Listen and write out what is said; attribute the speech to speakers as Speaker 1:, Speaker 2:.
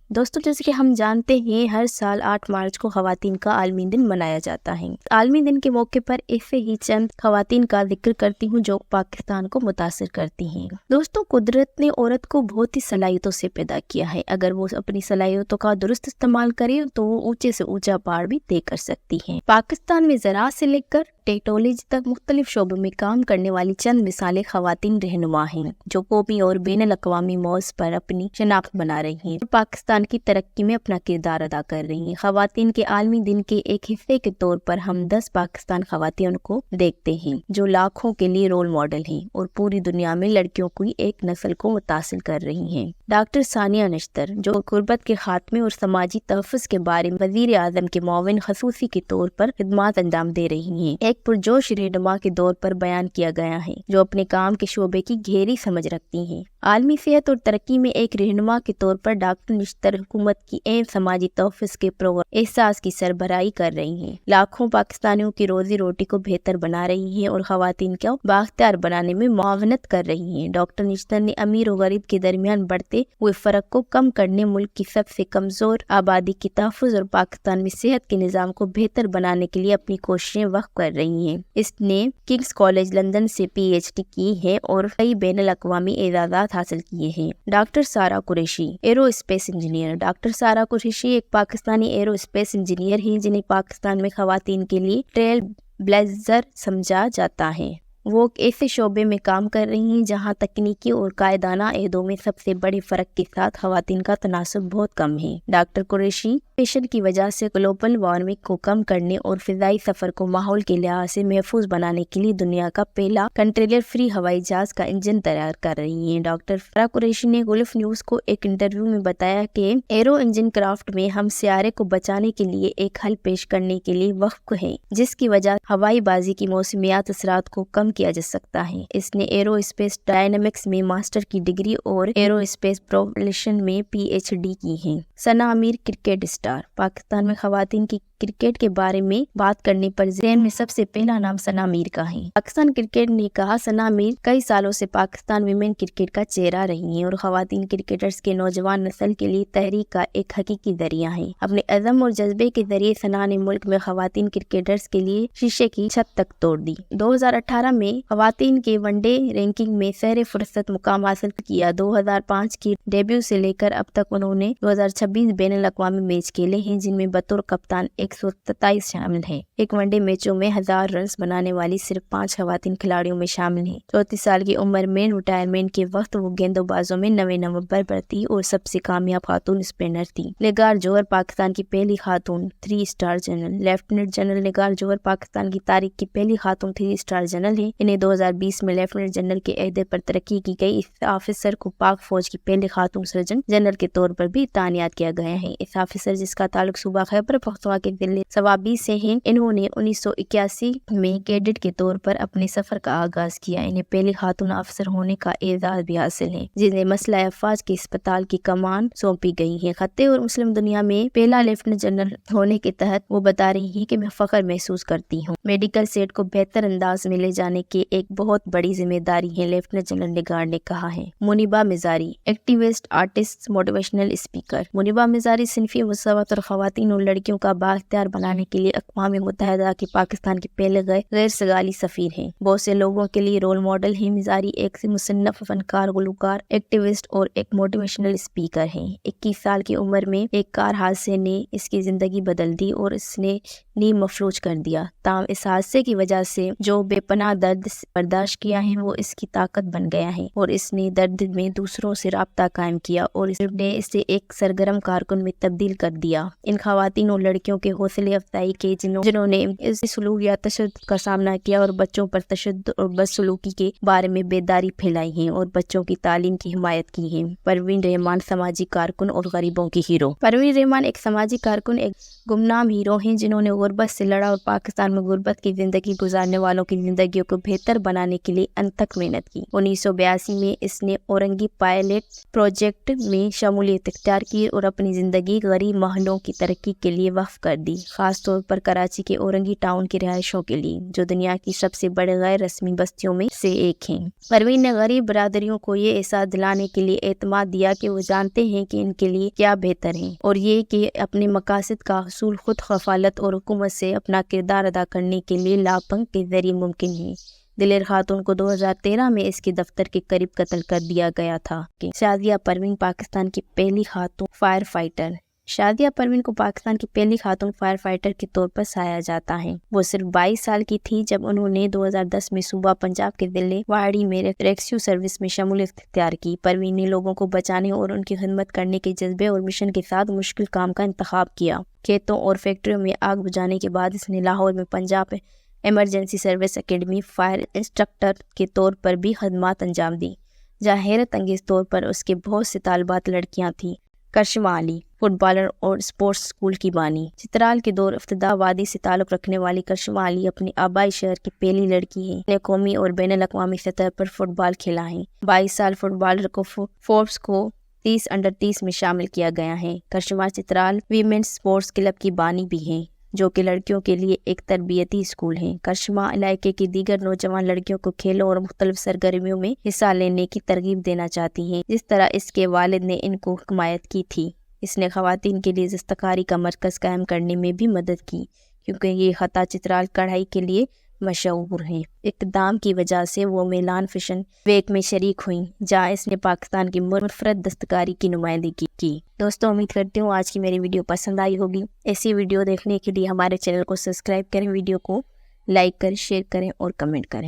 Speaker 1: دوستوں جیسے کہ ہم جانتے ہیں ہر سال 8 مارچ کو خواتین کا عالمی دن منایا جاتا ہے۔ عالمی دن کے موقع پر ایسے ہی چند خواتین کا ذکر کرتی ہوں جو پاکستان کو متاثر کرتی ہیں۔ دوستوں قدرت نے عورت کو بہت ہی صلاحیتوں سے پیدا کیا ہے۔ اگر وہ اپنی صلاحیتوں کا درست استعمال کرے تو وہ اونچے سے اونچا پہاڑ بھی طے کر سکتی ہیں۔ پاکستان میں زراعت سے لے کر ٹیکنالوجی تک مختلف شعبوں میں کام کرنے والی چند مثالیں خواتین رہنما ہیں جو قومی اور بین الاقوامی موضوع پر اپنی شناخت بنا رہی ہیں اور پاکستان کی ترقی میں اپنا کردار ادا کر رہی ہیں۔ خواتین کے عالمی دن کے ایک حصے کے طور پر ہم 10 پاکستان خواتین کو دیکھتے ہیں جو لاکھوں کے لیے رول ماڈل ہیں اور پوری دنیا میں لڑکیوں کی ایک نسل کو متاثر کر رہی ہیں۔ ڈاکٹر ثانیہ نشتر جو غربت کے خاتمے اور سماجی تحفظ کے بارے میں وزیر اعظم کے معاون خصوصی کے طور پر خدمات انجام دے رہی ہیں، ایک پرجوش رہنما کے طور پر بیان کیا گیا ہے جو اپنے کام کے شعبے کی گہری سمجھ رکھتی ہیں۔ عالمی صحت اور ترقی میں ایک رہنما کے طور پر ڈاکٹر نشتر حکومت کی اہم سماجی تحفظ کے پروگرام احساس کی سربراہی کر رہی ہیں، لاکھوں پاکستانیوں کی روزی روٹی کو بہتر بنا رہی ہیں اور خواتین کو بااختیار بنانے میں معاونت کر رہی ہیں۔ ڈاکٹر نشتر نے امیر و غریب کے درمیان بڑھتے ہوئے فرق کو کم کرنے، ملک کی سب سے کمزور آبادی کی تحفظ اور پاکستان میں صحت کے نظام کو بہتر بنانے کے لیے اپنی کوششیں وقف کر رہی ہیں۔ اس نے کنگز کالج لندن سے PhD کی ہے اور کئی بین الاقوامی اعزازات حاصل کیے ہیں۔ Doctor Sara Qureshi aerospace engineer. Doctor Sara Qureshi ایک پاکستانی ایرو اسپیس انجینئر ہیں جنہیں پاکستان میں خواتین کے لیے ٹریل بلیزر سمجھا جاتا ہے۔ وہ ایسے شعبے میں کام کر رہی ہیں جہاں تکنیکی اور قائدانہ عہدوں میں سب سے بڑے فرق کے ساتھ خواتین کا تناسب بہت کم ہے۔ ڈاکٹر قریشی پیشن کی وجہ سے گلوبل وارمنگ کو کم کرنے اور فضائی سفر کو ماحول کے لحاظ سے محفوظ بنانے کے لیے دنیا کا پہلا کنٹرولر فری ہوائی جہاز کا انجن تیار کر رہی ہیں۔ ڈاکٹر سارہ قریشی نے گلف نیوز کو ایک انٹرویو میں بتایا کہ ایرو انجن کرافٹ میں ہم سیارے کو بچانے کے لیے ایک حل پیش کرنے کے لیے وقف ہیں جس کی وجہ ہوائی بازی کی موسمیات اثرات کو کم کیا جا سکتا ہے۔ اس نے ایرو اسپیس ڈائنامکس میں ماسٹر کی ڈگری اور ایرو اسپیس پروپلشن میں PhD کی ہے۔ ثنا امیر کرکٹ اسٹار۔ پاکستان میں خواتین کی کرکٹ کے بارے میں بات کرنے پر ذہن میں سب سے پہلا نام ثنا امیر کا ہے۔ پاکستان کرکٹ نے کہا ثنا امیر کئی سالوں سے پاکستان ویمن کرکٹ کا چہرہ رہی ہیں اور خواتین کرکٹرز کے نوجوان نسل کے لیے تحریک کا ایک حقیقی ذریعہ ہیں۔ اپنے عزم اور جذبے کے ذریعے ثنا نے ملک میں خواتین کرکٹرز کے لیے شیشے کی چھت تک توڑ دی۔ 2018 میں خواتین کے ون ڈے رینکنگ میں سہر فہرست مقام حاصل کیا۔ 2005 کی ڈیبیو سے لے کر اب تک انہوں نے 2026 بین الاقوامی میچ کھیلے ہیں جن میں بطور کپتان 127 شامل ہیں۔ ایک ون ڈے میچوں میں 1000 رنز بنانے والی صرف 5 خواتین کھلاڑیوں میں شامل ہیں۔ 34 سال کی عمر میں ریٹائرمنٹ کے وقت وہ گیندوں بازوں میں 9 نمبر پر تھی اور سب سے کامیاب خاتون اسپنر تھی۔ نگار جوہر پاکستان کی پہلی خاتون 3 اسٹار جنرل۔ لیفٹیننٹ جنرل نگار جوہر پاکستان کی تاریخ کی پہلی خاتون 3 اسٹار جنرل ہیں۔ انہیں 2020 میں لیفٹیننٹ جنرل کے عہدے پر ترقی کی گئی۔ اس آفیسر کو پاک فوج کی پہلی خاتون سرجن جنرل کے طور پر بھی تعینات کیا گیا ہے۔ اس آفیسر جس کا تعلق صوبہ خیبر پختونخوا کے ضلع صوابی سے ہیں، انہوں نے 1981 میں کیڈٹ کے طور پر اپنے سفر کا آغاز کیا۔ انہیں پہلی خاتون آفیسر ہونے کا اعزاز بھی حاصل ہے جنہیں مسلح افواج کے اسپتال کی کمان سونپی گئی ہے۔ خطے اور مسلم دنیا میں پہلا لیفٹیننٹ جنرل ہونے کے تحت وہ بتا رہی ہیں کہ میں فخر محسوس کرتی ہوں۔ میڈیکل سیٹ کو بہتر انداز میں لے جانے کی ایک بہت بڑی ذمہ داری ہے، لیفٹیننٹ جنرل نگار نے کہا ہے۔ Muniba Mazari activist, artist, motivational speaker. Muniba Mazari صنفی مساوات اور خواتین اور لڑکیوں کا بااختیار بنانے کے لیے اقوام متحدہ کے پاکستان کے پہلے غیر سگالی سفیر ہیں۔ بہت سے لوگوں کے لیے رول ماڈل ہیں۔ مزاری ایک مصنف، فنکار، گلوکار، ایکٹیوسٹ اور ایک موٹیویشنل اسپیکر ہیں۔ 21 سال کی عمر میں ایک کار حادثے نے اس کی زندگی بدل دی اور اس نے نیم مفلوج کر دیا۔ تاہم اس حادثے کی وجہ سے جو بے پناہ درد برداشت کیا ہے وہ اس کی طاقت بن گیا ہے اور اس نے درد میں دوسروں سے رابطہ قائم کیا اور اس نے اسے ایک سرگرم کارکن میں تبدیل کر دیا۔ ان خواتین اور لڑکیوں کے حوصلے افزائی کے جنہوں نے اس سلوک یا تشدد کا سامنا کیا اور بچوں پر تشدد اور بدسلوکی کے بارے میں بیداری پھیلائی ہے اور بچوں کی تعلیم کی حمایت کی ہے۔ پروین رحمان سماجی کارکن اور غریبوں کی ہیرو۔ پروین رحمان ایک سماجی کارکن، ایک گمنام ہیرو ہیں جنہوں نے غربت سے لڑا اور پاکستان میں غربت کی زندگی گزارنے والوں کی زندگیوں کو بہتر بنانے کے لیے انتھک محنت کی۔ 1982 میں اس نے اورنگی پائلٹ پروجیکٹ میں شمولیت اختیار کی اور اپنی زندگی غریب محلوں کی ترقی کے لیے وقف کر دی، خاص طور پر کراچی کے اورنگی ٹاؤن کے رہائشیوں کے لیے، جو دنیا کی سب سے بڑے غیر رسمی بستیوں میں سے ایک ہیں۔ پروین نے غریب برادریوں کو یہ احساس دلانے کے لیے اعتماد دیا کہ وہ جانتے ہیں کہ ان کے لیے کیا بہتر ہے، اور یہ کہ اپنے مقاصد کا حصول خود کفالت اور حکومت سے اپنا کردار ادا کرنے کے لیے لاپنگ کے ذریعے ممکن ہے۔ دلیر خاتون کو 2013 میں اس کے دفتر کے قریب قتل کر دیا گیا تھا۔ شادیہ پروین پاکستان کی پہلی خاتون فائر فائٹر۔ شادیہ پروین کو پاکستان کی پہلی خاتون فائر فائٹر کے طور پر سراہا جاتا ہے۔ وہ صرف 22 سال کی تھی جب انہوں نے 2010 میں صوبہ پنجاب کے ضلع واڑی میں ریسکیو سروس میں شمولیت اختیار کی۔ پروین نے لوگوں کو بچانے اور ان کی خدمت کرنے کے جذبے اور مشن کے ساتھ مشکل کام کا انتخاب کیا۔ کھیتوں اور فیکٹریوں میں آگ بجھانے کے بعد اس نے لاہور میں Punjab emergency service academy fire instructor کے طور پر بھی خدمات انجام دی، جہاں حیرت انگیز طور پر اس کے بہت سے طالبات لڑکیاں تھیں۔ کرشمہ علی، فٹ بالر اور اسپورٹس اسکول کی بانی۔ چترال کے دور افتادہ وادی سے تعلق رکھنے والی کرشمہ علی اپنے آبائی شہر کی پہلی لڑکی ہے۔ نے قومی اور بین الاقوامی سطح پر فٹ بال کھیلا ہے۔ 22 سال فٹ بالر کو فوربس کو 30 انڈر 30 میں شامل کیا گیا ہے۔ کرشمہ چترال ویمنز اسپورٹس کلب کی بانی بھی ہیں، جو کہ لڑکیوں کے لیے ایک تربیتی اسکول ہے۔ کرشمہ علاقے کی دیگر نوجوان لڑکیوں کو کھیلوں اور مختلف سرگرمیوں میں حصہ لینے کی ترغیب دینا چاہتی ہیں، جس طرح اس کے والد نے ان کو حمایت کی تھی۔ اس نے خواتین کے لیے دستکاری کا مرکز قائم کرنے میں بھی مدد کی، کیونکہ یہ خطہ چترال کڑھائی کے لیے مشہور ہے۔ اقدام کی وجہ سے وہ میلان فیشن ویک میں شریک ہوئیں، جہاں اس نے پاکستان کی منفرد دستکاری کی نمائندگی کی۔ دوستوں، امید کرتی ہوں آج کی میری ویڈیو پسند آئی ہوگی۔ ایسی ویڈیو دیکھنے کے لیے ہمارے چینل کو سبسکرائب کریں، ویڈیو کو لائک کریں، شیئر کریں اور کمنٹ کریں۔